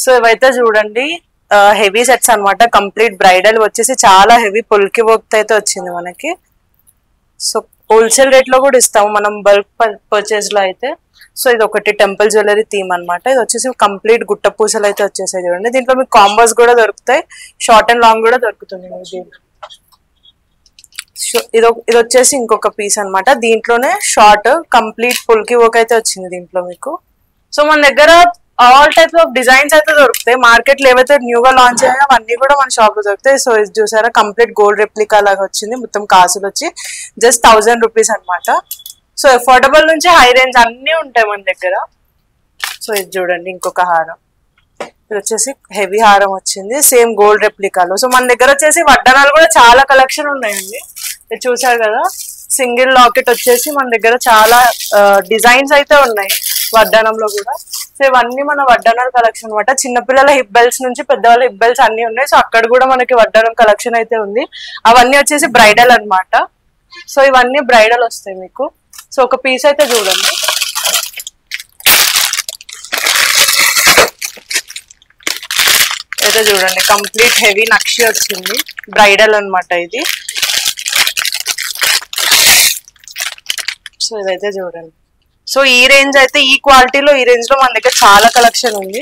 So ఇవైతే చూడండి heavy sets అన్నమాట. కంప్లీట్ బ్రైడల్ వచ్చేసి చాలా హెవీ పుల్కి వర్క్ అయితే వచ్చింది మనకి. సో హోల్సేల్ రేట్ లో కూడా ఇస్తాము మనం బల్క్ పర్చేస్ లో అయితే. సో ఇది ఒకటి టెంపుల్ జ్యువెలరీ థీమ్ అనమాట. ఇది వచ్చేసి కంప్లీట్ గుట్ట పూసలు అయితే వచ్చేసాయి చూడండి. దీంట్లో మీకు కాంబోస్ కూడా దొరుకుతాయి, షార్ట్ అండ్ లాంగ్ కూడా దొరుకుతుంది మీకు. ఇది వచ్చేసి ఇంకొక పీస్ అనమాట. దీంట్లోనే షార్ట్ కంప్లీట్ పుల్కి వర్క్ అయితే వచ్చింది దీంట్లో మీకు. సో మన దగ్గర ఆల్ టైప్స్ ఆఫ్ డిజైన్స్ అయితే దొరుకుతాయి. మార్కెట్ లో ఏవైతే న్యూగా లాంచ్ అయ్యాయో అవన్నీ కూడా మన షాప్ లో దొరుకుతాయి. సో ఇది చూసారా కంప్లీట్ గోల్డ్ రెప్లికా లాగా వచ్చింది, మొత్తం కాసులు వచ్చి జస్ట్ 1000 రూపీస్ అనమాట. సో అఫోర్డబుల్ నుంచి హై రేంజ్ అన్ని ఉంటాయి మన దగ్గర. సో ఇది చూడండి ఇంకొక హారం. ఇది వచ్చేసి హెవీ హారం వచ్చింది సేమ్ గోల్డ్ రెప్లికాలో. సో మన దగ్గర వచ్చేసి వడ్డానాలు కూడా చాలా కలెక్షన్ ఉన్నాయండి. ఇది చూసారు కదా సింగిల్ లాకెట్ వచ్చేసి మన దగ్గర చాలా డిజైన్స్ అయితే ఉన్నాయి వడ్డానంలో కూడా. సో ఇవన్నీ మన వడ్డానం కలెక్షన్ అనమాట. చిన్నపిల్లల హిప్ బెల్ట్స్ నుంచి పెద్దవాళ్ళ హిప్ బెల్ట్స్ అన్ని ఉన్నాయి. సో అక్కడ కూడా మనకి వడ్డానం కలెక్షన్ అయితే ఉంది. అవన్నీ వచ్చేసి బ్రైడల్ అనమాట. సో ఇవన్నీ బ్రైడల్ వస్తాయి మీకు. సో ఒక పీస్ అయితే చూడండి. అయితే చూడండి కంప్లీట్ హెవీ నక్షి వచ్చింది, బ్రైడల్ అనమాట ఇది. సో ఇదైతే చూడండి. సో ఈ రేంజ్ అయితే ఈ క్వాలిటీలో ఈ రేంజ్ లో మన దగ్గర చాలా కలెక్షన్ ఉంది.